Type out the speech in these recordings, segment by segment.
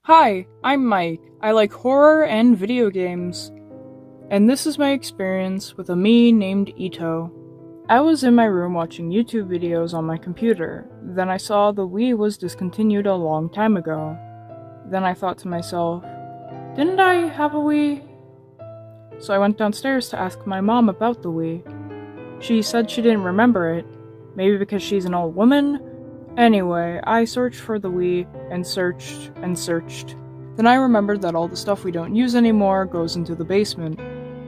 Hi, I'm Mike. I like horror and video games. And this is my experience with a Mii named Eto. I was in my room watching YouTube videos on my computer. Then I saw the Wii was discontinued a long time ago. Then I thought to myself, didn't I have a Wii? So I went downstairs to ask my mom about the Wii. She said she didn't remember it, maybe because she's an old woman. Anyway, I searched for the Wii and searched and searched. Then I remembered that all the stuff we don't use anymore goes into the basement.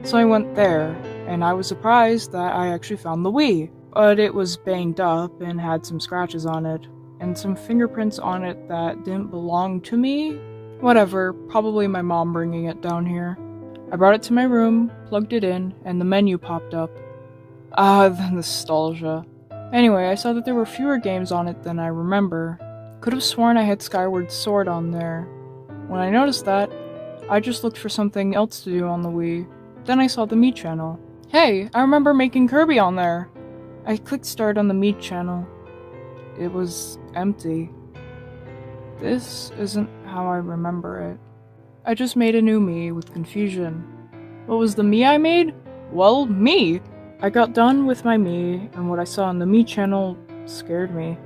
So I went there, and I was surprised that I actually found the Wii. But it was banged up and had some scratches on it, and some fingerprints on it that didn't belong to me. Whatever, probably my mom bringing it down here. I brought it to my room, plugged it in, and the menu popped up. Ah, the nostalgia. Anyway, I saw that there were fewer games on it than I remember. Could have sworn I had Skyward Sword on there. When I noticed that, I just looked for something else to do on the Wii. Then I saw the Mii channel. Hey, I remember making Kirby on there! I clicked start on the Mii channel. It was empty. This isn't how I remember it. I just made a new Mii with confusion. What was the Mii I made? Well, me! I got done with my Mii, and what I saw on the Mii channel scared me.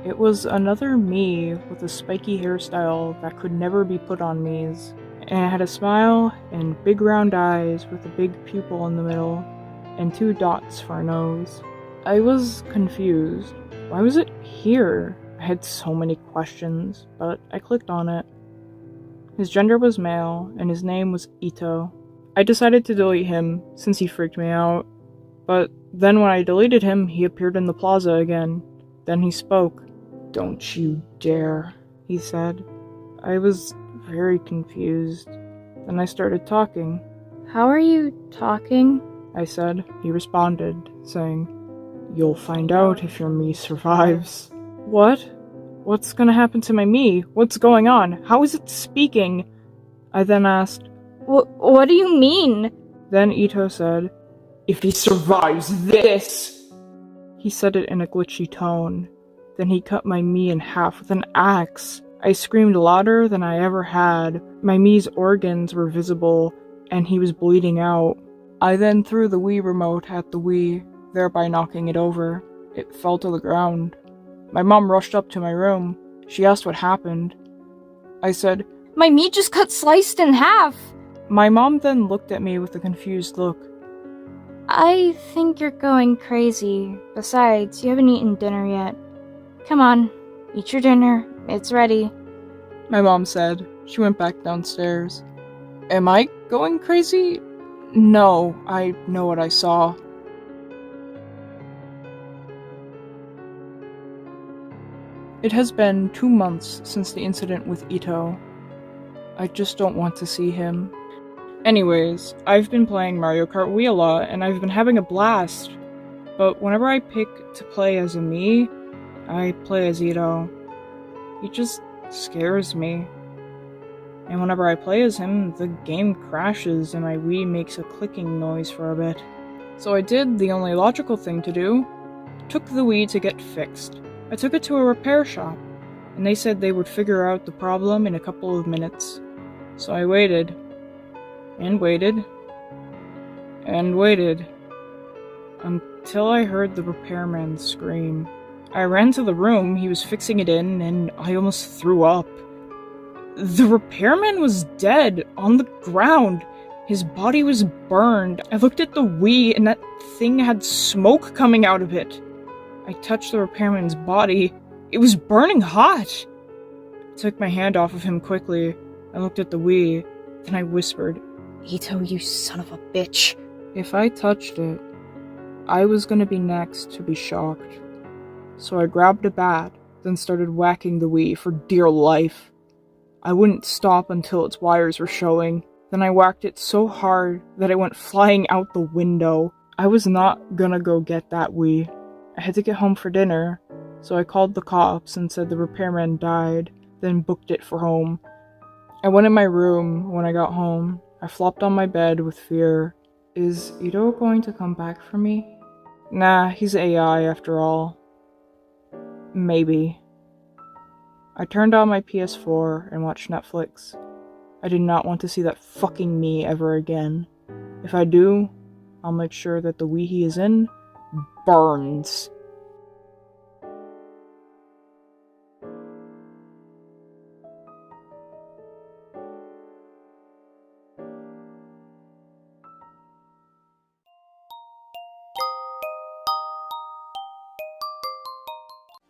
It was another Mii with a spiky hairstyle that could never be put on Miis. And it had a smile and big round eyes with a big pupil in the middle, and 2 dots for a nose. I was confused. Why was it here? I had so many questions, but I clicked on it. His gender was male, and his name was Eto. I decided to delete him, since he freaked me out. But then when I deleted him, he appeared in the plaza again. Then he spoke. "Don't you dare," he said. I was very confused. Then I started talking. "How are you talking?" I said. He responded, saying, "You'll find out if your Mii survives." What? What's gonna happen to my Mii? What's going on? How is it speaking? I then asked, What do you mean?" Then Eto said, "If he survives this!" He said it in a glitchy tone. Then he cut my Mii in half with an axe. I screamed louder than I ever had. My Mii's organs were visible, and he was bleeding out. I then threw the Wii remote at the Wii, thereby knocking it over. It fell to the ground. My mom rushed up to my room. She asked what happened. I said, "My Mii just got sliced in half!" My mom then looked at me with a confused look. "I think you're going crazy. Besides, you haven't eaten dinner yet. Come on, eat your dinner. It's ready," my mom said. She went back downstairs. Am I going crazy? No, I know what I saw. It has been 2 months since the incident with Eto. I just don't want to see him. Anyways, I've been playing Mario Kart Wii a lot, and I've been having a blast. But whenever I pick to play as a Mii, I play as Eto. He just scares me. And whenever I play as him, the game crashes and my Wii makes a clicking noise for a bit. So I did the only logical thing to do. Took the Wii to get fixed. I took it to a repair shop, and they said they would figure out the problem in a couple of minutes. So I waited, and waited, and waited, until I heard the repairman scream. I ran to the room he was fixing it in, and I almost threw up. The repairman was dead, on the ground. His body was burned. I looked at the Wii, and that thing had smoke coming out of it. I touched the repairman's body. It was burning hot. I took my hand off of him quickly. I looked at the Wii. Then I whispered, "Eto, you son of a bitch." If I touched it, I was gonna be next to be shocked. So I grabbed a bat, then started whacking the Wii for dear life. I wouldn't stop until its wires were showing. Then I whacked it so hard that it went flying out the window. I was not gonna go get that Wii. I had to get home for dinner, so I called the cops and said the repairman died, then booked it for home. I went in my room when I got home. I flopped on my bed with fear. Is Eto going to come back for me? Nah, he's AI after all. Maybe. I turned on my PS4 and watched Netflix. I did not want to see that fucking Mii ever again. If I do, I'll make sure that the Wii he is in burns.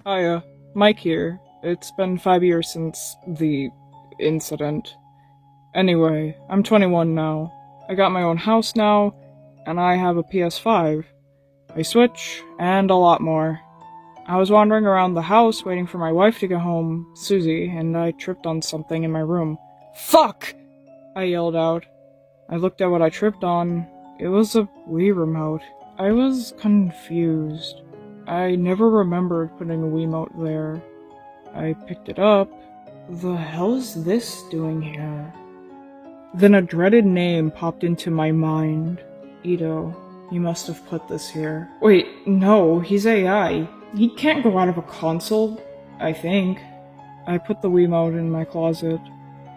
Hiya, Mike here. It's been 5 years since the incident. Anyway, I'm 21 now. I got my own house now, and I have a PS5, a Switch, and a lot more. I was wandering around the house waiting for my wife to get home, Susie, and I tripped on something in my room. Fuck! I yelled out. I looked at what I tripped on. It was a Wii remote. I was confused. I never remembered putting a Wiimote there. I picked it up. The hell's this doing here? Then a dreaded name popped into my mind. Eto. You must have put this here. Wait, no, he's AI. He can't go out of a console, I think. I put the Wiimote in my closet.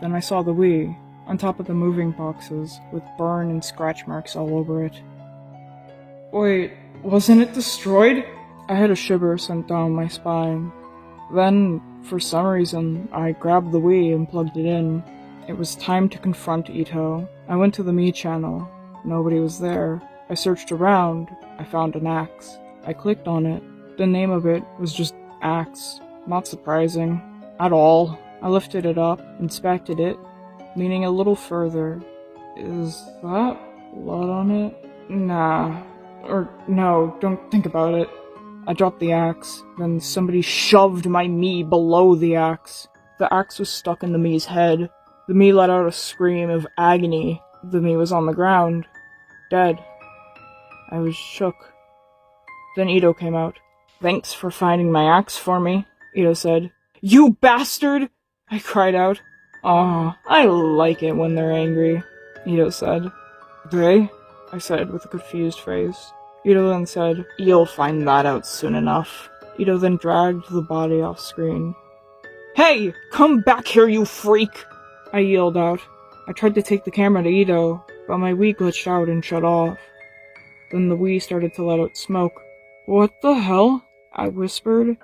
Then I saw the Wii, on top of the moving boxes, with burn and scratch marks all over it. Wait, wasn't it destroyed? I had a shiver sent down my spine. Then, for some reason, I grabbed the Wii and plugged it in. It was time to confront Eto. I went to the Mii channel. Nobody was there. I searched around. I found an axe. I clicked on it. The name of it was just Axe. Not surprising. At all. I lifted it up, inspected it, leaning a little further. Is that blood on it? Nah. Or no, don't think about it. I dropped the axe, then somebody shoved my Mii below the axe. The axe was stuck in the Mii's head. The Mii let out a scream of agony. The Mii was on the ground, dead. I was shook. Then Eto came out. Thanks for finding my axe for me, Eto said. You bastard! I cried out. Aw, I like it when they're angry, Eto said. They? I said with a confused face. Eto then said, You'll find that out soon enough. Eto then dragged the body off screen. Hey! Come back here, you freak! I yelled out. I tried to take the camera to Eto, but my Wii glitched out and shut off. Then the Wii started to let out smoke. What the hell? I whispered.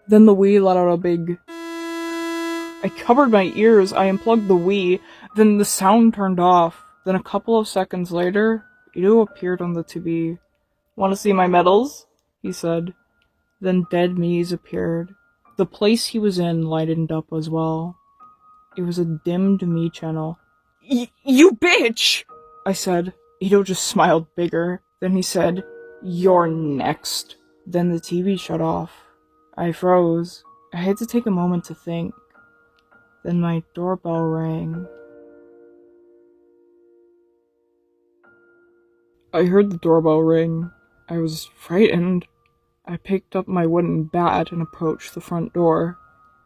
Then the Wii let out a big... I covered my ears, I unplugged the Wii, then the sound turned off. Then a couple of seconds later, Eto appeared on the TV. Want to see my medals? He said. Then dead Mii's appeared. The place he was in lightened up as well. It was a dimmed Mii channel. You bitch! I said. Eto just smiled bigger. Then he said, You're next. Then the TV shut off. I froze. I had to take a moment to think. Then my doorbell rang. I heard the doorbell ring. I was frightened. I picked up my wooden bat and approached the front door.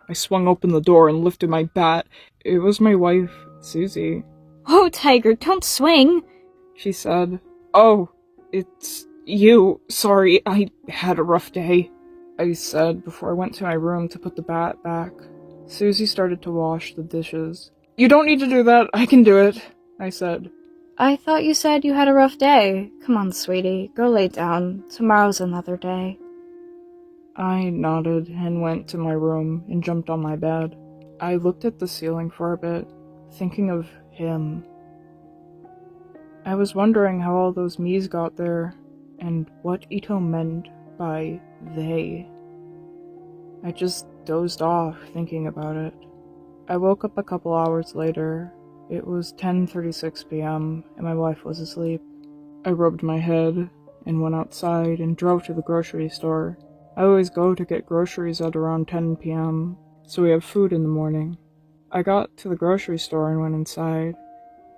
I swung open the door and lifted my bat. It was my wife, Susie. Oh, Tiger, don't swing, she said. Oh, it's you. Sorry, I had a rough day, I said before I went to my room to put the bat back. Susie started to wash the dishes. You don't need to do that, I can do it, I said. I thought you said you had a rough day. Come on, sweetie, go lay down. Tomorrow's another day. I nodded and went to my room and jumped on my bed. I looked at the ceiling for a bit, thinking of him. I was wondering how all those Miis got there, and what Eto meant by they. I just dozed off thinking about it. I woke up a couple hours later. It was 10:36 p.m. and my wife was asleep. I rubbed my head and went outside and drove to the grocery store. I always go to get groceries at around 10 p.m., so we have food in the morning. I got to the grocery store and went inside.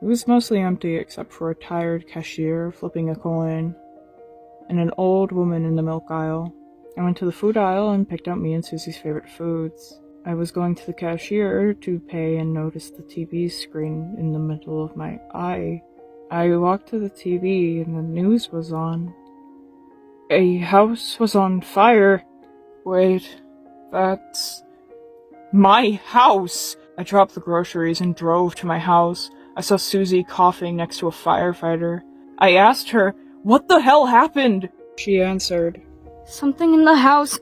It was mostly empty except for a tired cashier flipping a coin, and an old woman in the milk aisle. I went to the food aisle and picked out me and Susie's favorite foods. I was going to the cashier to pay and noticed the TV screen in the middle of my eye. I walked to the TV and the news was on. A house was on fire. Wait, that's... My house! I dropped the groceries and drove to my house. I saw Susie coughing next to a firefighter. I asked her, "What the hell happened?" She answered, "Something in the house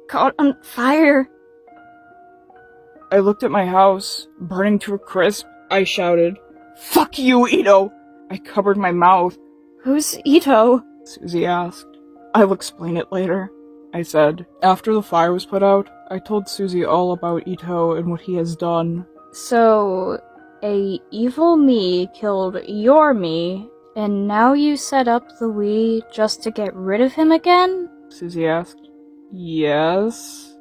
caught on fire." I looked at my house, burning to a crisp. I shouted, "Fuck you, Eto!" I covered my mouth. "Who's Eto?" Susie asked. "I'll explain it later," I said. After the fire was put out, I told Susie all about Eto and what he has done. "So, a evil me killed your me, and now you set up the we just to get rid of him again?" Susie asked. "Yes,"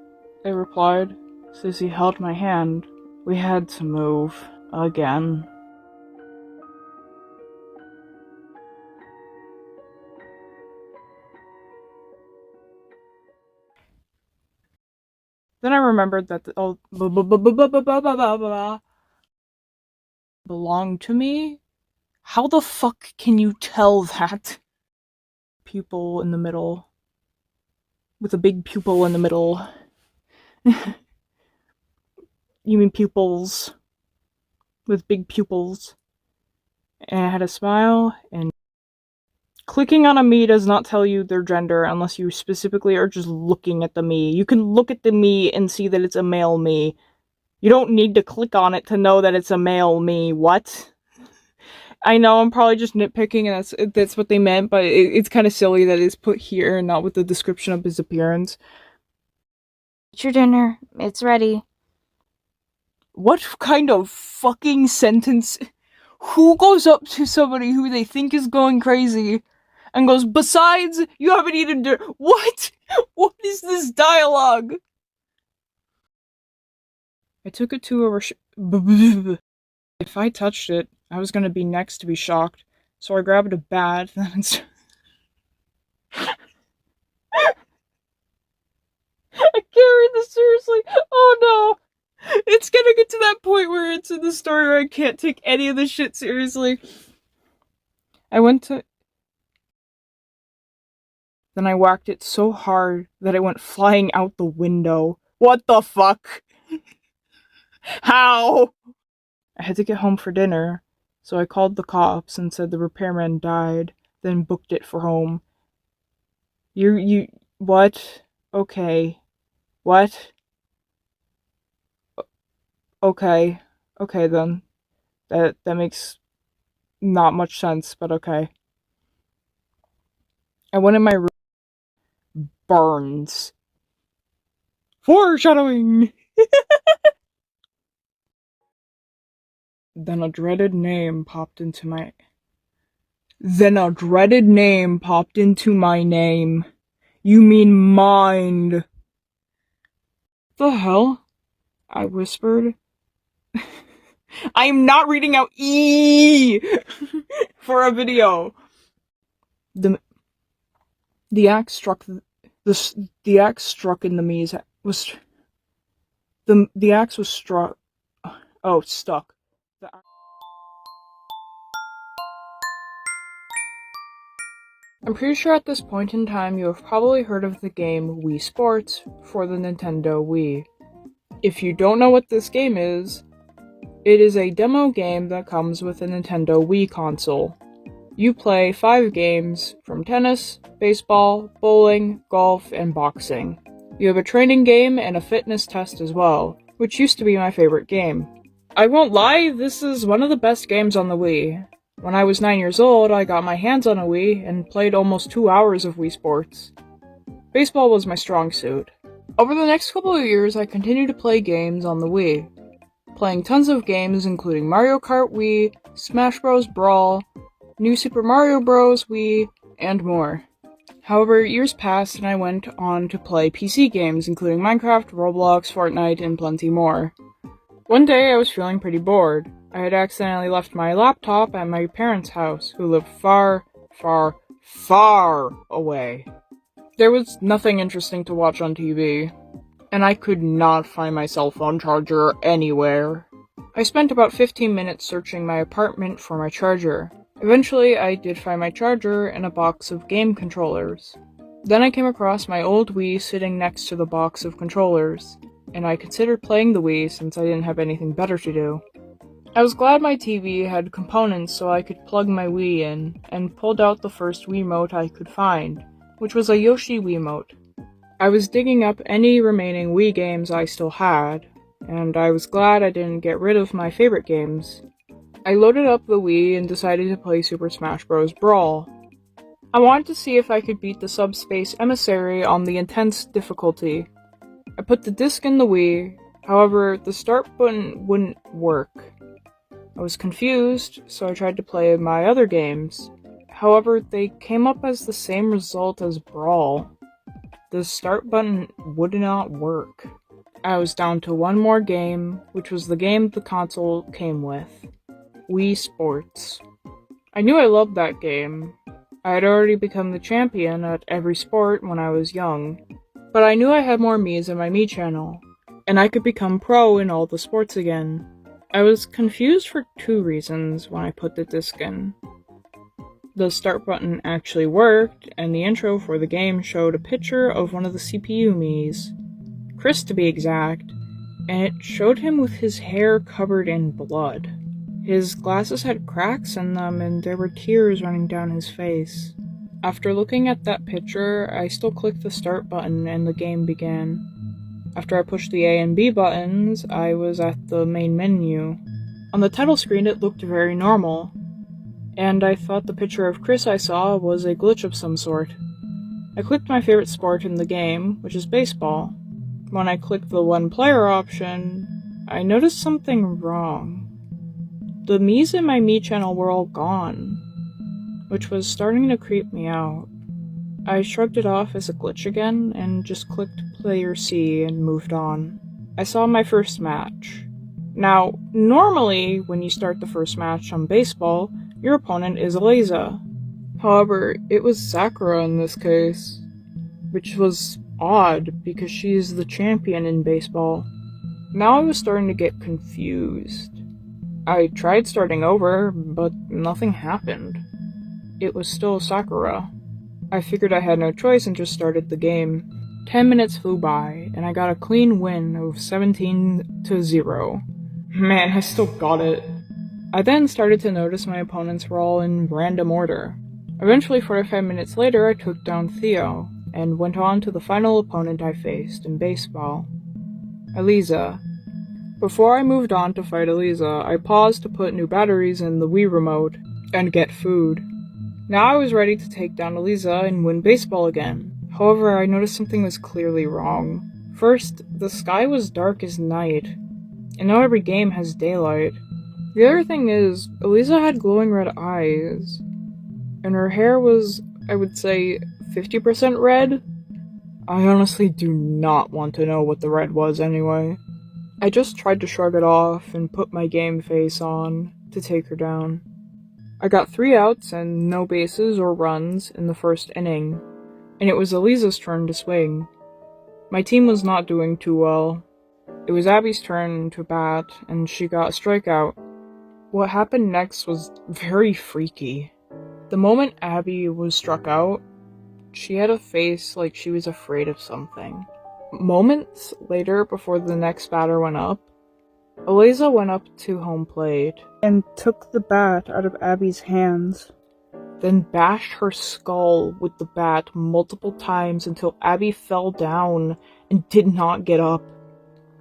I replied. Susie held my hand. We had to move again. Then I remembered that the belonged to me. How the fuck can you tell that? Pupil in the middle. With a big pupil in the middle. You mean pupils. With big pupils. And I had a smile, and clicking on a me does not tell you their gender unless you specifically are just looking at the me. You can look at the me and see that it's a male me. You don't need to click on it to know that it's a male me. What? I know I'm probably just nitpicking, and that's what they meant, but it's kind of silly that it's put here and not with the description of his appearance. "Eat your dinner. It's ready." What kind of fucking sentence? Who goes up to somebody who they think is going crazy and goes, "Besides, you haven't eaten dinner"? What? What is this dialogue? I took it to a If I touched it, I was gonna be next to be shocked, so I grabbed a bat, and I carried this seriously. Oh no! It's gonna get to that point where it's in the story where I can't take any of this shit seriously. Then I whacked it so hard that it went flying out the window. What the fuck? How? I had to get home for dinner, so I called the cops and said the repairman died, then booked it for home. What? Okay. What? Okay. Okay then. That makes not much sense, but okay. I went in my room. Burns. Foreshadowing! Then a dreaded name popped into my name. You mean mind. The hell? I whispered. I'm not reading out E for a video. The axe struck in the Mii's the axe was struck. Oh, stuck. I'm pretty sure at this point in time you have probably heard of the game Wii Sports for the Nintendo Wii. If you don't know what this game is, it is a demo game that comes with a Nintendo Wii console. You play 5 games from tennis, baseball, bowling, golf, and boxing. You have a training game and a fitness test as well, which used to be my favorite game. I won't lie, this is one of the best games on the Wii. When I was 9 years old, I got my hands on a Wii and played almost 2 hours of Wii Sports. Baseball was my strong suit. Over the next couple of years, I continued to play games on the Wii, playing tons of games including Mario Kart Wii, Smash Bros. Brawl, New Super Mario Bros. Wii, and more. However, years passed and I went on to play PC games including Minecraft, Roblox, Fortnite, and plenty more. One day I was feeling pretty bored. I had accidentally left my laptop at my parents' house, who lived far, far, far away. There was nothing interesting to watch on TV, and I could not find my cell phone charger anywhere. I spent about 15 minutes searching my apartment for my charger. Eventually, I did find my charger and a box of game controllers. Then I came across my old Wii sitting next to the box of controllers. and I considered playing the Wii since I didn't have anything better to do. I was glad my TV had components so I could plug my Wii in, and pulled out the first Wiimote I could find, which was a Yoshi Wiimote. I was digging up any remaining Wii games I still had, and I was glad I didn't get rid of my favorite games. I loaded up the Wii and decided to play Super Smash Bros. Brawl. I wanted to see if I could beat the Subspace Emissary on the intense difficulty. I put the disc in the Wii, however, the start button wouldn't work. I was confused, so I tried to play my other games. However, they came up as the same result as Brawl. The start button would not work. I was down to one more game, which was the game the console came with. Wii Sports. I knew I loved that game. I had already become the champion at every sport when I was young, but I knew I had more Miis in my Mii channel, and I could become pro in all the sports again. I was confused for two reasons when I put the disc in. The start button actually worked, and the intro for the game showed a picture of one of the CPU Miis, Chris to be exact, and it showed him with his hair covered in blood. His glasses had cracks in them, and there were tears running down his face. After looking at that picture, I still clicked the start button and the game began. After I pushed the A and B buttons, I was at the main menu. On the title screen it looked very normal, and I thought the picture of Chris I saw was a glitch of some sort. I clicked my favorite sport in the game, which is baseball. When I clicked the one-player option, I noticed something wrong. The Miis in my Mii channel were all gone, which was starting to creep me out. I shrugged it off as a glitch again, and just clicked Player C and moved on. I saw my first match. Now, normally, when you start the first match on baseball, your opponent is Elisa. However, it was Sakura in this case, which was odd because she is the champion in baseball. Now I was starting to get confused. I tried starting over, but nothing happened. It was still Sakura. I figured I had no choice and just started the game. 10 minutes flew by, and I got a clean win of 17-0. Man, I still got it. I then started to notice my opponents were all in random order. Eventually, 45 minutes later, I took down Theo, and went on to the final opponent I faced in baseball. Elisa. Before I moved on to fight Elisa, I paused to put new batteries in the Wii remote, and get food. Now I was ready to take down Elisa and win baseball again. However, I noticed something was clearly wrong. First, the sky was dark as night, and now every game has daylight. The other thing is, Elisa had glowing red eyes, and her hair was, I would say, 50% red? I honestly do not want to know what the red was anyway. I just tried to shrug it off and put my game face on to take her down. I got 3 outs and no bases or runs in the first inning, and it was Elisa's turn to swing. My team was not doing too well. It was Abby's turn to bat, and she got a strikeout. What happened next was very freaky. The moment Abby was struck out, she had a face like she was afraid of something. Moments later, before the next batter went up, Elisa went up to home plate and took the bat out of Abby's hands, then bashed her skull with the bat multiple times until Abby fell down and did not get up.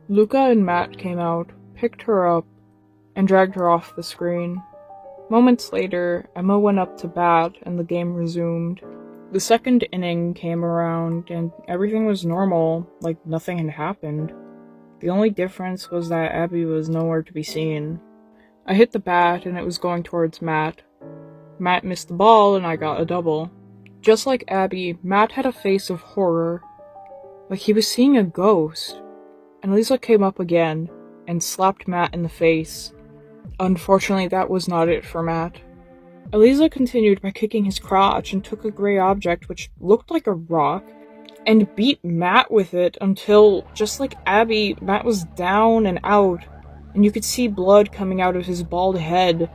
Luca and Matt came out, picked her up, and dragged her off the screen. Moments later, Emma went up to bat and the game resumed. The second inning came around and everything was normal, like nothing had happened. The only difference was that Abby was nowhere to be seen. I hit the bat and it was going towards Matt. Matt missed the ball and I got a double. Just like Abby, Matt had a face of horror, like he was seeing a ghost. And Lisa came up again and slapped Matt in the face. Unfortunately, that was not it for Matt. Elisa continued by kicking his crotch and took a gray object which looked like a rock and beat Matt with it until, just like Abby, Matt was down and out, and you could see blood coming out of his bald head.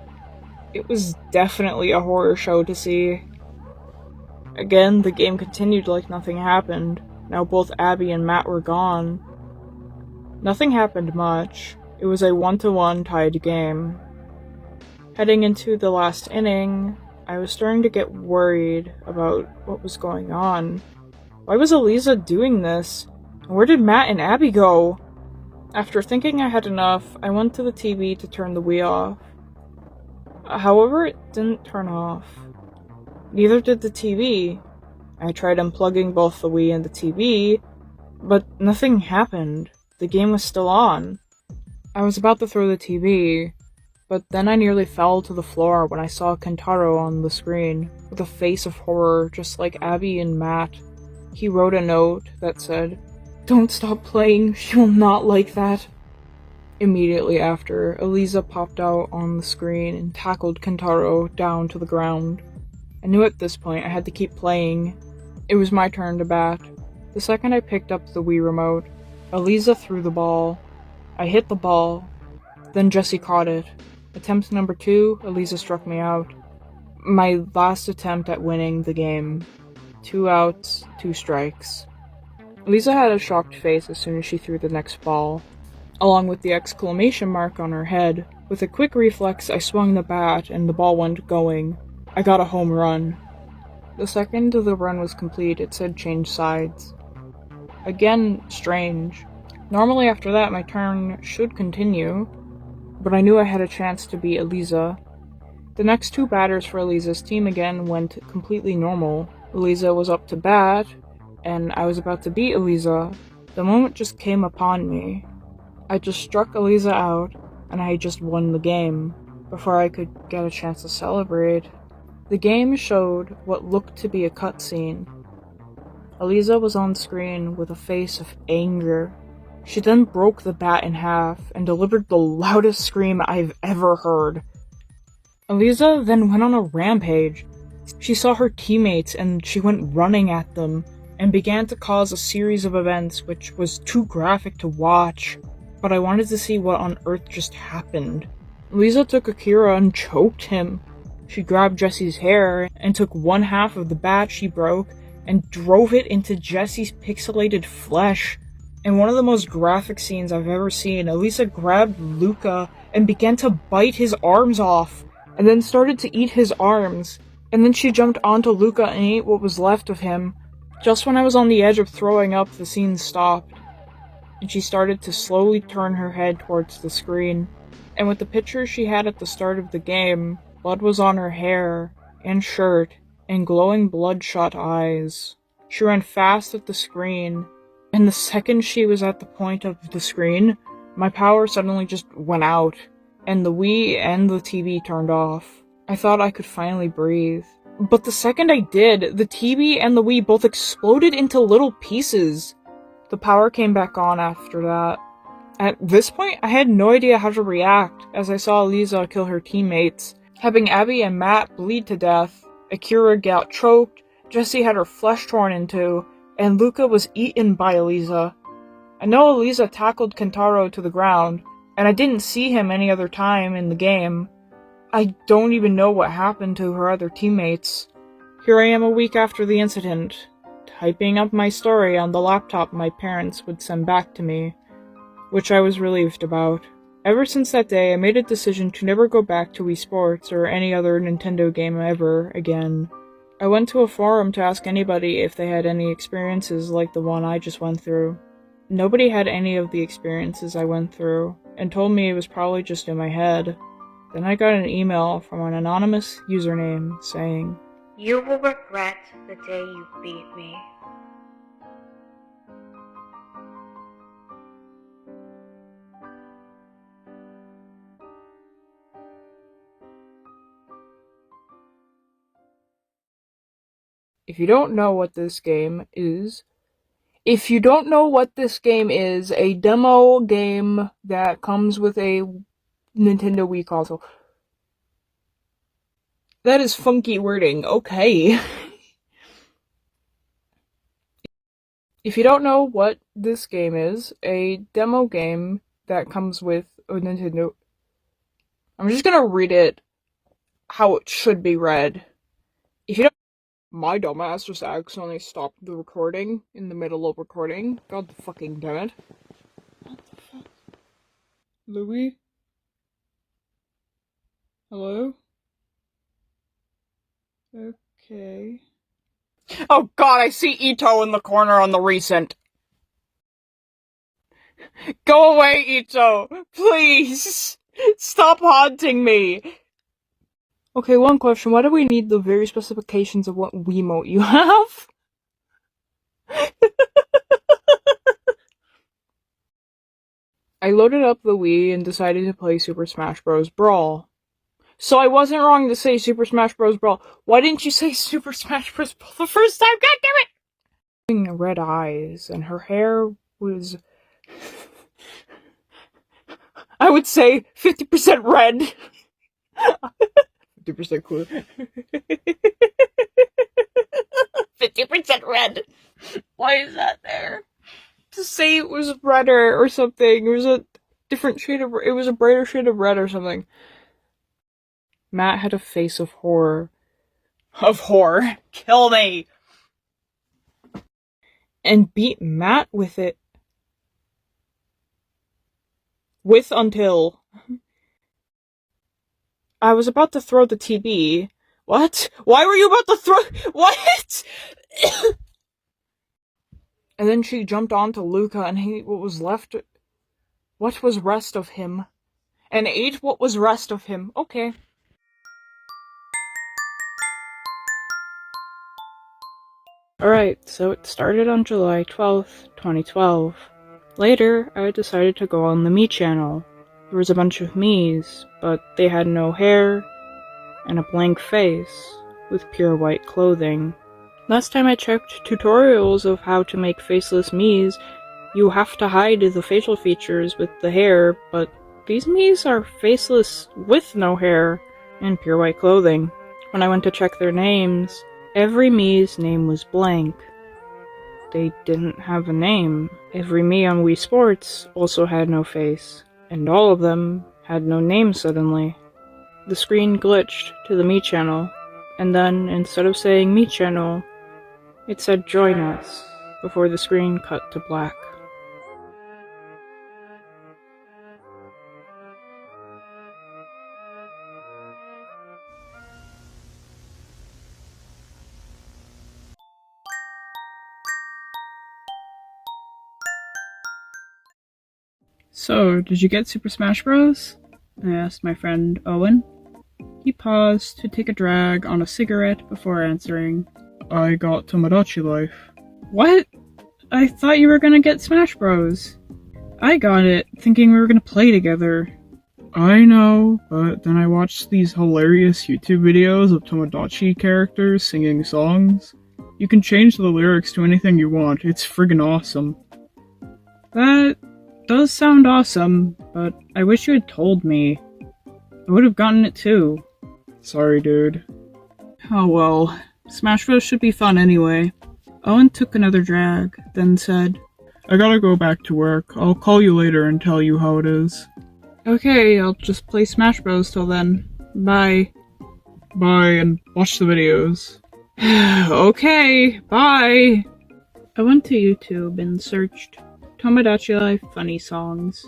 It was definitely a horror show to see. Again, the game continued like nothing happened. Now both Abby and Matt were gone. Nothing happened much. It was a 1-1 tied game. Heading into the last inning, I was starting to get worried about what was going on. Why was Elisa doing this? Where did Matt and Abby go? After thinking I had enough, I went to the TV to turn the Wii off. However, it didn't turn off. Neither did the TV. I tried unplugging both the Wii and the TV, but nothing happened. The game was still on. I was about to throw the TV, but then I nearly fell to the floor when I saw Kentaro on the screen, with a face of horror just like Abby and Matt. He wrote a note that said, "Don't stop playing, she will not like that." Immediately after, Elisa popped out on the screen and tackled Kentaro down to the ground. I knew at this point I had to keep playing. It was my turn to bat. The second I picked up the Wii remote, Elisa threw the ball. I hit the ball. Then Jesse caught it. Attempt number 2, Elisa struck me out. My last attempt at winning the game. 2 outs, 2 strikes. Elisa had a shocked face as soon as she threw the next ball, along with the exclamation mark on her head. With a quick reflex, I swung the bat and the ball went going. I got a home run. The second the run was complete, it said change sides. Again, strange. Normally after that, my turn should continue, but I knew I had a chance to beat Elisa. The next 2 batters for Elisa's team again went completely normal. Elisa was up to bat, and I was about to beat Elisa. The moment just came upon me. I just struck Elisa out, and I just won the game, before I could get a chance to celebrate. The game showed what looked to be a cutscene. Elisa was on screen with a face of anger. She then broke the bat in half and delivered the loudest scream I've ever heard. Elisa then went on a rampage. She saw her teammates and she went running at them and began to cause a series of events which was too graphic to watch, but I wanted to see what on earth just happened. Elisa took Akira and choked him. She grabbed Jesse's hair and took one half of the bat she broke and drove it into Jesse's pixelated flesh. In one of the most graphic scenes I've ever seen, Elisa grabbed Luca and began to bite his arms off, and then started to eat his arms, and then she jumped onto Luca and ate what was left of him. Just when I was on the edge of throwing up, the scene stopped, and she started to slowly turn her head towards the screen. And with the picture she had at the start of the game, blood was on her hair and shirt, and glowing bloodshot eyes. She ran fast at the screen, and the second she was at the point of the screen, my power suddenly just went out, and the Wii and the TV turned off. I thought I could finally breathe. But the second I did, the TV and the Wii both exploded into little pieces. The power came back on after that. At this point, I had no idea how to react, as I saw Elisa kill her teammates, having Abby and Matt bleed to death. Akira got choked, Jessie had her flesh torn into, and Luca was eaten by Elisa. I know Elisa tackled Kentaro to the ground, and I didn't see him any other time in the game. I don't even know what happened to her other teammates. Here I am a week after the incident, typing up my story on the laptop my parents would send back to me, which I was relieved about. Ever since that day, I made a decision to never go back to Wii Sports or any other Nintendo game ever again. I went to a forum to ask anybody if they had any experiences like the one I just went through. Nobody had any of the experiences I went through, and told me it was probably just in my head. Then I got an email from an anonymous username saying, "You will regret the day you beat me." If you don't know what this game is, a demo game that comes with a Nintendo Wii console. That is funky wording, okay. If you don't know what this game is, a demo game that comes with a Nintendo... I'm just gonna read it how it should be read. If you don't... My dumbass just accidentally stopped the recording in the middle of recording. God fucking damn it. What the fuck? Louis? Hello? Okay. Oh god, I see Ito in the corner on the recent. Go away, Ito! Please! Stop haunting me! Okay, one question. Why do we need the very specifications of what Wiimote you have? I loaded up the Wii and decided to play Super Smash Bros. Brawl. So I wasn't wrong to say Super Smash Bros. Brawl. Why didn't you say Super Smash Bros. Brawl the first time? God damn it! Red eyes, and her hair was... I would say 50% red. 50% cool. 50% red. Why is that there? To say it was redder or something. It was a different shade of... It was a brighter shade of red or something. Matt had a face of horror. Of horror. Kill me! And beat Matt with it. With until... I was about to throw the TV. What? Why were you about to throw... What? And then she jumped onto Luca and what was left... What was rest of him? And ate what was rest of him. Okay. Alright, so it started on July 12th, 2012. Later, I decided to go on the Mii channel. There was a bunch of Miis, but they had no hair and a blank face with pure white clothing. Last time I checked tutorials of how to make faceless Miis, you have to hide the facial features with the hair, but these Miis are faceless with no hair and pure white clothing. When I went to check their names, every Mii's name was blank. They didn't have a name. Every Mii on Wii Sports also had no face, and all of them had no name suddenly. The screen glitched to the Mii channel, and then, instead of saying Mii channel, it said join us, before the screen cut to black. So, did you get Super Smash Bros? I asked my friend Owen. He paused to take a drag on a cigarette before answering. I got Tomodachi Life. What? I thought you were gonna get Smash Bros. I got it, thinking we were gonna play together. I know, but then I watched these hilarious YouTube videos of Tomodachi characters singing songs. You can change the lyrics to anything you want, it's friggin' awesome. That does sound awesome, but I wish you had told me. I would have gotten it too. Sorry, dude. Oh well, Smash Bros should be fun anyway. Owen took another drag, then said, I gotta go back to work. I'll call you later and tell you how it is. Okay, I'll just play Smash Bros till then. Bye. Bye, and watch the videos. Okay, bye! I went to YouTube and searched Tomodachi Life funny songs.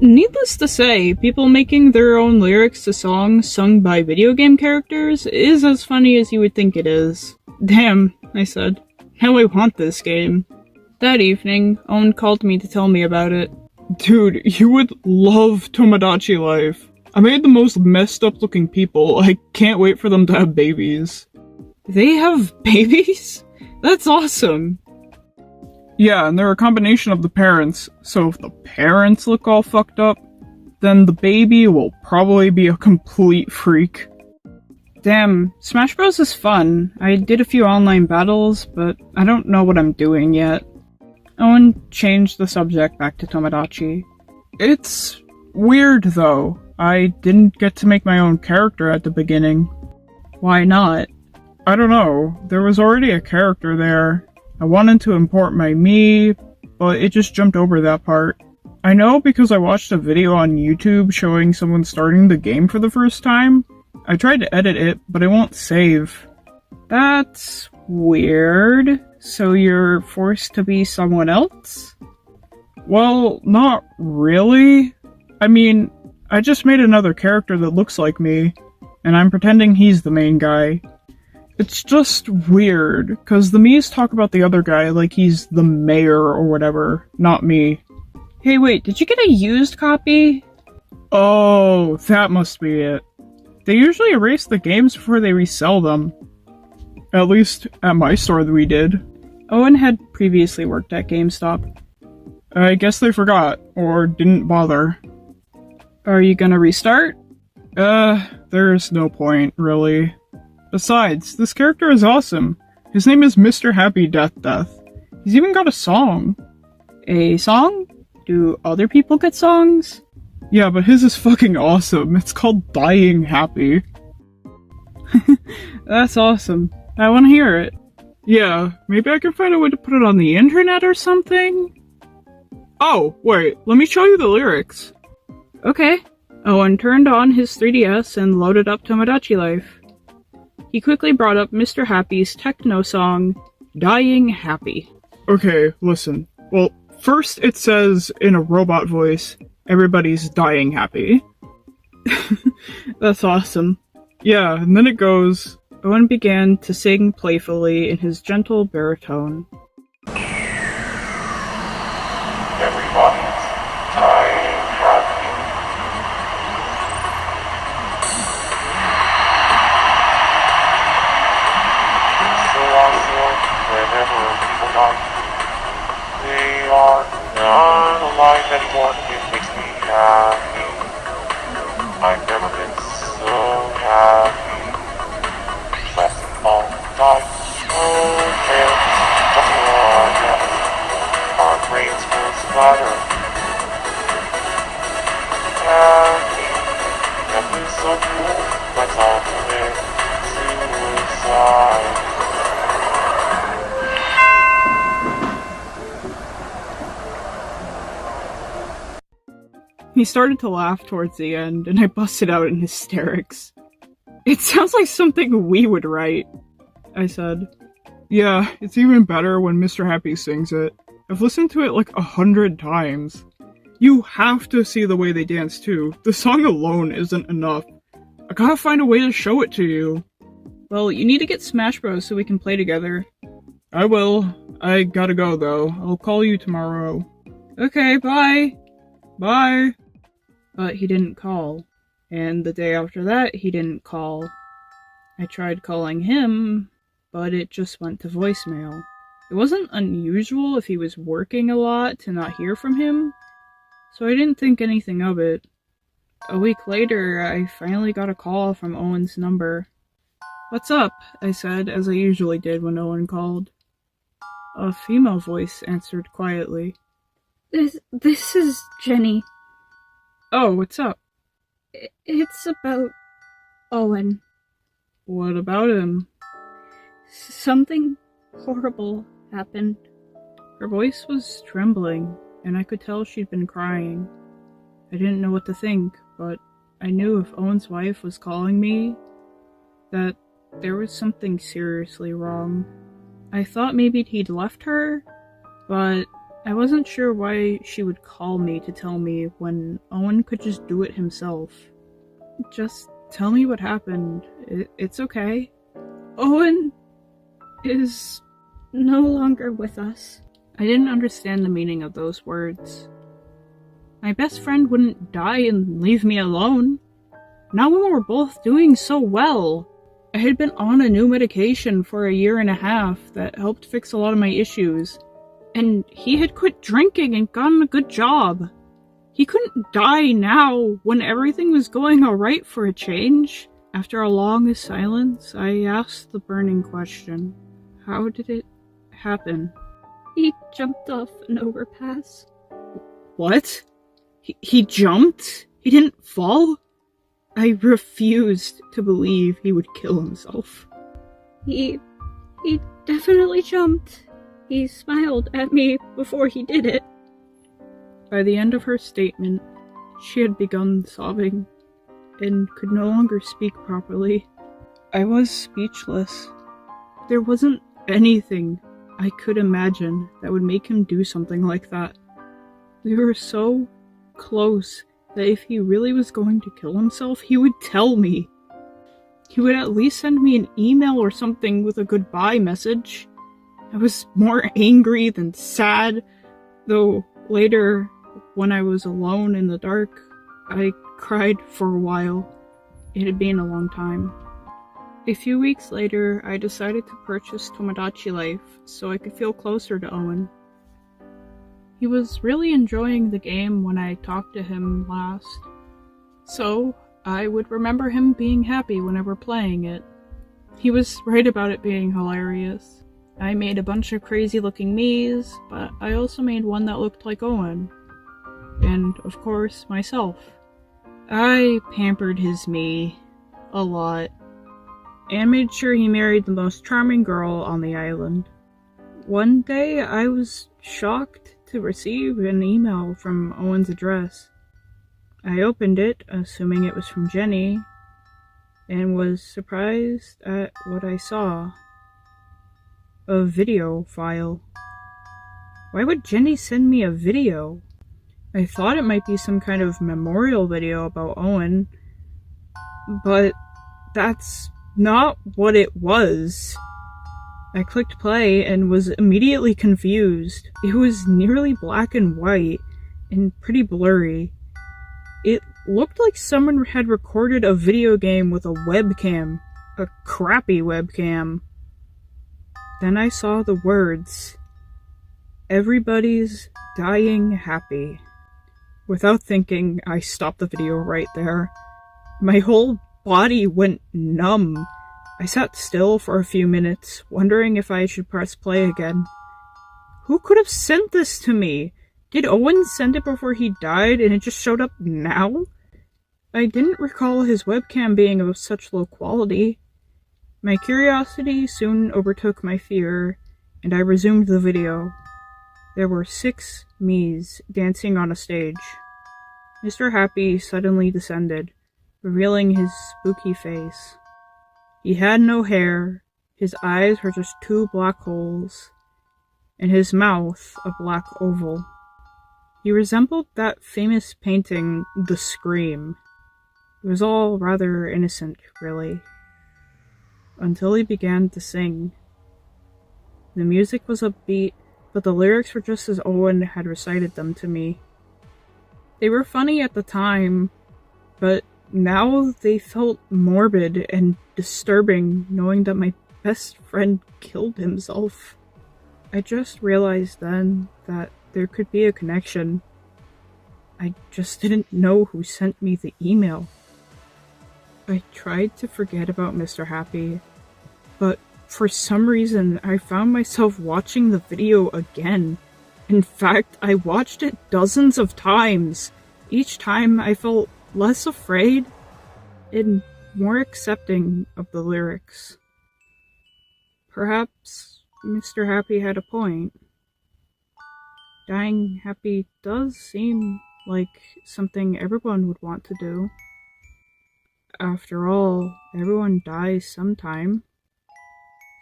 Needless to say, people making their own lyrics to songs sung by video game characters is as funny as you would think it is. Damn, I said. Now I want this game. That evening, Owen called me to tell me about it. Dude, you would love Tomodachi Life. I made the most messed up looking people. I can't wait for them to have babies. They have babies? That's awesome. Yeah, and they're a combination of the parents, so if the parents look all fucked up, then the baby will probably be a complete freak. Damn, Smash Bros is fun. I did a few online battles, but I don't know what I'm doing yet. Owen changed the subject back to Tomodachi. It's weird, though. I didn't get to make my own character at the beginning. Why not? I don't know. There was already a character there. I wanted to import my Mii, but it just jumped over that part. I know because I watched a video on YouTube showing someone starting the game for the first time. I tried to edit it, but it won't save. That's weird. So you're forced to be someone else? Well, not really. I mean, I just made another character that looks like me, and I'm pretending he's the main guy. It's just weird, because the Miis talk about the other guy like he's the mayor or whatever, not me. Hey wait, did you get a used copy? Oh, that must be it. They usually erase the games before they resell them. At least at my store we did. Owen had previously worked at GameStop. I guess they forgot, or didn't bother. Are you gonna restart? There's no point, really. Besides, this character is awesome. His name is Mr. Happy Death Death. He's even got a song. A song? Do other people get songs? Yeah, but his is fucking awesome. It's called Dying Happy. That's awesome. I wanna hear it. Yeah, maybe I can find a way to put it on the internet or something? Oh, wait, let me show you the lyrics. Okay. Owen turned on his 3DS and loaded up Tomodachi Life. He quickly brought up Mr. Happy's techno song, Dying Happy. Okay, listen. Well, first it says, in a robot voice, everybody's dying happy. That's awesome. Yeah, and then it goes, Owen began to sing playfully in his gentle baritone. Everybody's dying happy. So also, whenever people die, they are not alive anymore. It makes me happy. I've never been so happy. Let's all die. Okay, just one death. Our brains will splatter. Happy. That is so cool. Let's all commit suicide. He started to laugh towards the end, and I busted out in hysterics. It sounds like something we would write, I said. Yeah, it's even better when Mr. Happy sings it. I've listened to it like 100 times. You have to see the way they dance too. The song alone isn't enough. I gotta find a way to show it to you. Well, you need to get Smash Bros so we can play together. I will. I gotta go though. I'll call you tomorrow. Okay, bye. Bye. But he didn't call. And the day after that, he didn't call. I tried calling him, but it just went to voicemail. It wasn't unusual if he was working a lot to not hear from him, so I didn't think anything of it. A week later, I finally got a call from Owen's number. What's up? I said, as I usually did when Owen called. A female voice answered quietly. This is Jenny. Oh, what's up? It's about Owen. What about him? Something horrible happened. Her voice was trembling, and I could tell she'd been crying. I didn't know what to think, but I knew if Owen's wife was calling me, that there was something seriously wrong. I thought maybe he'd left her, but I wasn't sure why she would call me to tell me when Owen could just do it himself. Just tell me what happened. It's okay. Owen is no longer with us. I didn't understand the meaning of those words. My best friend wouldn't die and leave me alone. Not when we were both doing so well. I had been on a new medication for 1.5 years that helped fix a lot of my issues. And he had quit drinking and gotten a good job. He couldn't die now, when everything was going alright for a change. After a long silence, I asked the burning question. How did it happen? He jumped off an overpass. What? He jumped? He didn't fall? I refused to believe he would kill himself. He definitely jumped. He smiled at me before he did it. By the end of her statement, she had begun sobbing and could no longer speak properly. I was speechless. There wasn't anything I could imagine that would make him do something like that. We were so close that if he really was going to kill himself, he would tell me. He would at least send me an email or something with a goodbye message. I was more angry than sad, though later, when I was alone in the dark, I cried for a while. It had been a long time. A few weeks later, I decided to purchase Tomodachi Life so I could feel closer to Owen. He was really enjoying the game when I talked to him last, so I would remember him being happy whenever playing it. He was right about it being hilarious. I made a bunch of crazy looking Miis, but I also made one that looked like Owen. And, of course, myself. I pampered his Mii a lot, and made sure he married the most charming girl on the island. One day, I was shocked to receive an email from Owen's address. I opened it, assuming it was from Jenny, and was surprised at what I saw. A video file. Why would Jenny send me a video? I thought it might be some kind of memorial video about Owen, but that's not what it was. I clicked play and was immediately confused. It was nearly black and white and pretty blurry. It looked like someone had recorded a video game with a webcam. A crappy webcam. Then I saw the words, "Everybody's dying happy." Without thinking, I stopped the video right there. My whole body went numb. I sat still for a few minutes, wondering if I should press play again. Who could have sent this to me? Did Owen send it before he died and it just showed up now? I didn't recall his webcam being of such low quality. My curiosity soon overtook my fear, and I resumed the video. There were 6 Miis dancing on a stage. Mr. Happy suddenly descended, revealing his spooky face. He had no hair, his eyes were just 2 black holes, and his mouth a black oval. He resembled that famous painting, The Scream. It was all rather innocent, really. Until he began to sing. The music was upbeat, but the lyrics were just as Owen had recited them to me. They were funny at the time, but now they felt morbid and disturbing, knowing that my best friend killed himself. I just realized then that there could be a connection. I just didn't know who sent me the email. I tried to forget about Mr. Happy, but for some reason I found myself watching the video again. In fact, I watched it dozens of times. Each time I felt less afraid and more accepting of the lyrics. Perhaps Mr. Happy had a point. Dying happy does seem like something everyone would want to do. After all, everyone dies sometime.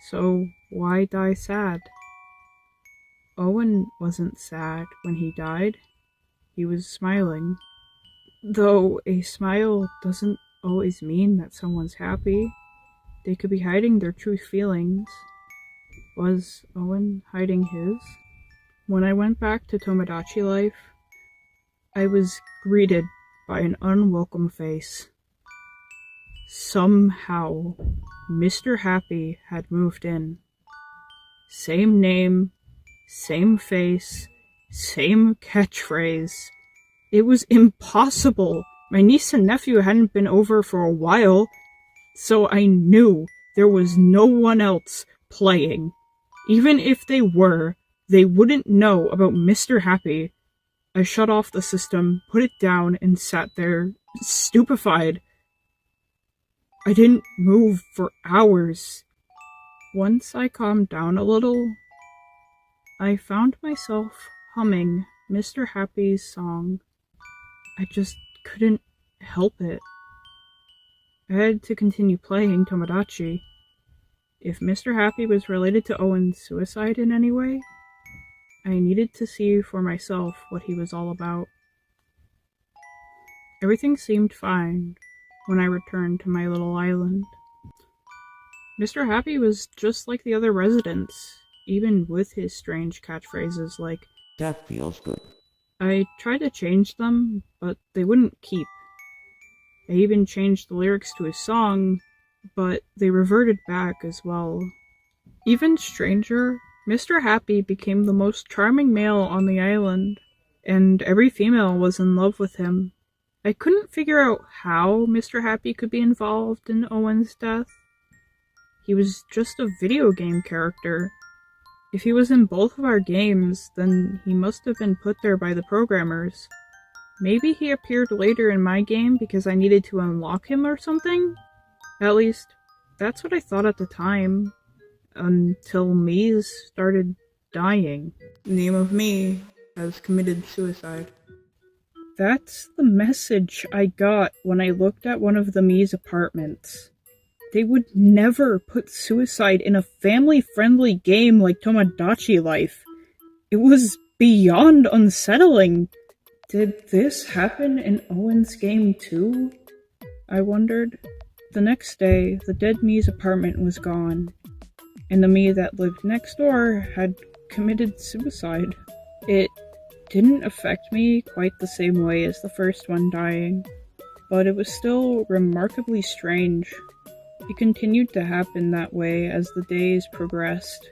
So why die sad? Owen wasn't sad when he died. He was smiling. Though a smile doesn't always mean that someone's happy. They could be hiding their true feelings. Was Owen hiding his? When I went back to Tomodachi Life, I was greeted by an unwelcome face. Somehow, Mr. Happy had moved in. Same name, same face, same catchphrase. It was impossible. My niece and nephew hadn't been over for a while, so I knew there was no one else playing. Even if they were, they wouldn't know about Mr. Happy. I shut off the system, put it down, and sat there, stupefied. I didn't move for hours. Once I calmed down a little, I found myself humming Mr. Happy's song. I just couldn't help it. I had to continue playing Tomodachi. If Mr. Happy was related to Owen's suicide in any way, I needed to see for myself what he was all about. Everything seemed fine when I returned to my little island. Mr. Happy was just like the other residents, even with his strange catchphrases like, "That feels good." I tried to change them, but they wouldn't keep. I even changed the lyrics to his song, but they reverted back as well. Even stranger, Mr. Happy became the most charming male on the island, and every female was in love with him. I couldn't figure out how Mr. Happy could be involved in Owen's death. He was just a video game character. If he was in both of our games, then he must have been put there by the programmers. Maybe he appeared later in my game because I needed to unlock him or something? At least, that's what I thought at the time. Until Mii's started dying. The name of Mii has committed suicide. That's the message I got when I looked at one of the Mii's apartments. They would never put suicide in a family-friendly game like Tomodachi Life. It was beyond unsettling. Did this happen in Owen's game too? I wondered. The next day, the dead Mii's apartment was gone, and the Mii that lived next door had committed suicide. It didn't affect me quite the same way as the first one dying, but it was still remarkably strange. It continued to happen that way as the days progressed.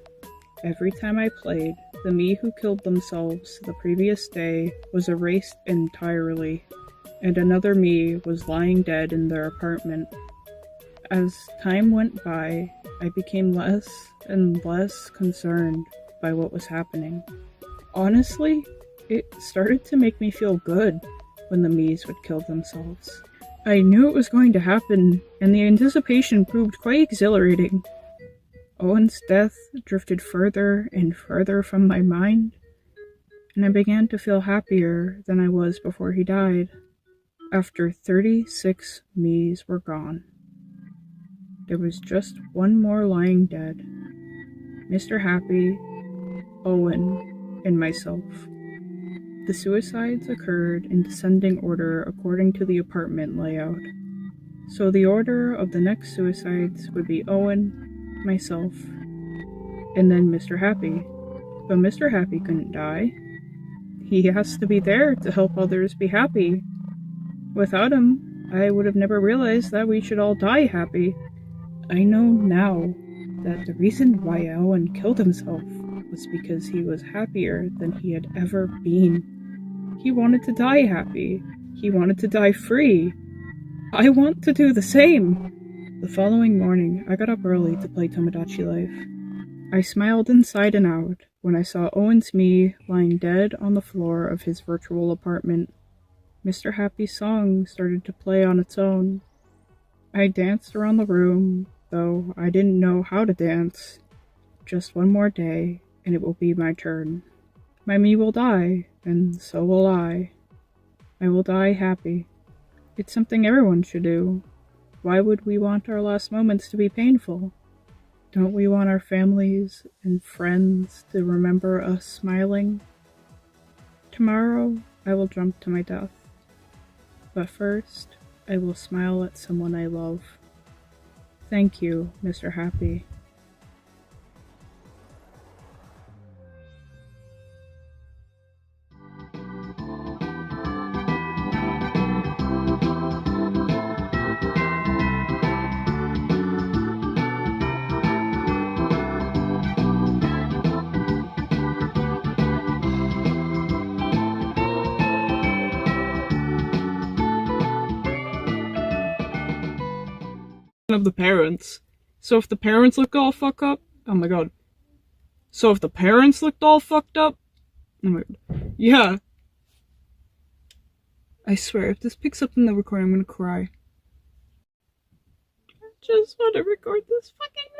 Every time I played, the Mii who killed themselves the previous day was erased entirely, and another Mii was lying dead in their apartment. As time went by, I became less and less concerned by what was happening. Honestly, it started to make me feel good when the Miis would kill themselves. I knew it was going to happen, and the anticipation proved quite exhilarating. Owen's death drifted further and further from my mind, and I began to feel happier than I was before he died. After 36 Miis were gone, there was just one more lying dead. Mr. Happy, Owen, and myself. The suicides occurred in descending order according to the apartment layout. So the order of the next suicides would be Owen, myself, and then Mr. Happy. But Mr. Happy couldn't die. He has to be there to help others be happy. Without him, I would have never realized that we should all die happy. I know now that the reason why Owen killed himself was because he was happier than he had ever been. He wanted to die happy. He wanted to die free. I want to do the same. The following morning, I got up early to play Tomodachi Life. I smiled inside and out when I saw Owen's Mii lying dead on the floor of his virtual apartment. Mr. Happy's song started to play on its own. I danced around the room, though I didn't know how to dance. Just one more day, and it will be my turn. My Mii will die, and so will I. I will die happy. It's something everyone should do. Why would we want our last moments to be painful? Don't we want our families and friends to remember us smiling? Tomorrow, I will jump to my death. But first, I will smile at someone I love. Thank you, Mr. Happy. Of the parents. So if the parents looked all fucked up, oh my god. So if the parents looked all fucked up, oh my god. Yeah. I swear, if this picks up in the recording, I'm gonna cry. I just want to record this fucking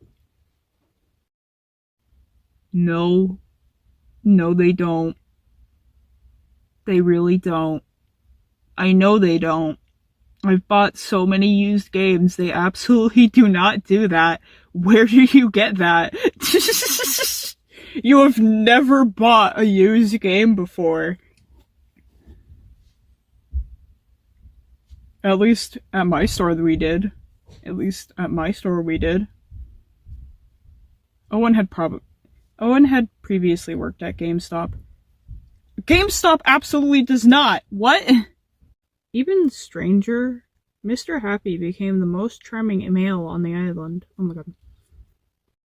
video. No. No, they don't. They really don't. I know they don't. I've bought so many used games, they absolutely do not do that. Where did you get that? You have never bought a used game before. At least at my store we did. At least at my store we did. Owen had previously worked at GameStop. GameStop absolutely does not! What? Even stranger, Mr. Happy became the most charming male on the island. Oh my god.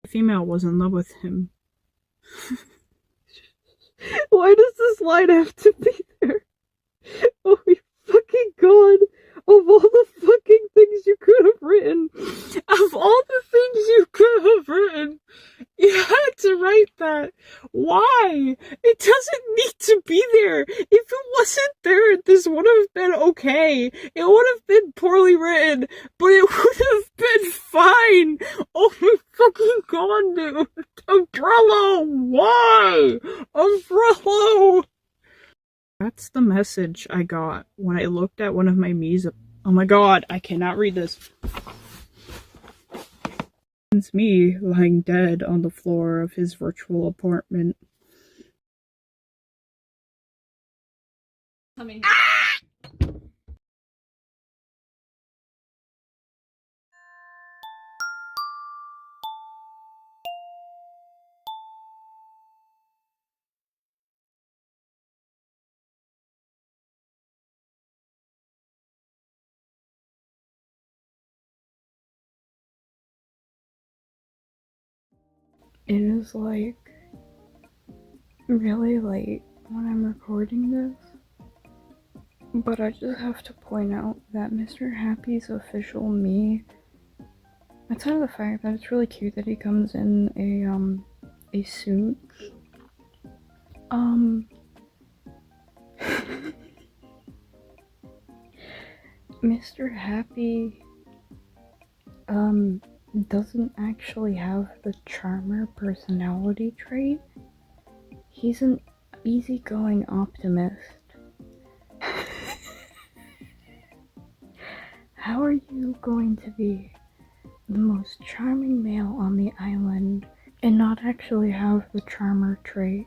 The female was in love with him. Why does this line have to be there? Oh my fucking god. Of all the fucking things you could have written, you had to write that. Why? It doesn't need to be there. If it wasn't there, this would have been okay. It would have been poorly written, but it would have been fine. Oh my fucking god, dude. Umbrella, why? Umbrella! That's the message I got when I looked at one of my Mii's. Oh my god, I cannot read this. It's me lying dead on the floor of his virtual apartment. It is like really late when I'm recording this, but I just have to point out that Mr. Happy's official Mii, outside of the fact that it's really cute that he comes in a suit, Mr. Happy doesn't actually have the charmer personality trait. He's an easygoing optimist. How are you going to be the most charming male on the island and not actually have the charmer trait?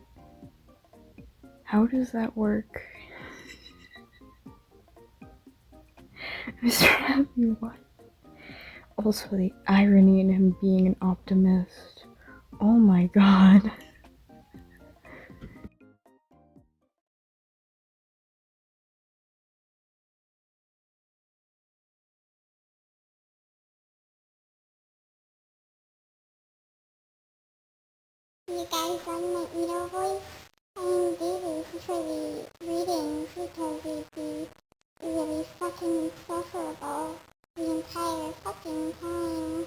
How does that work? Mr. Happy, what? Also, the irony in him being an optimist. Oh my god. You guys love my Eto voice? I am Daisy for the readings because it'd be really fucking insufferable the entire fucking time.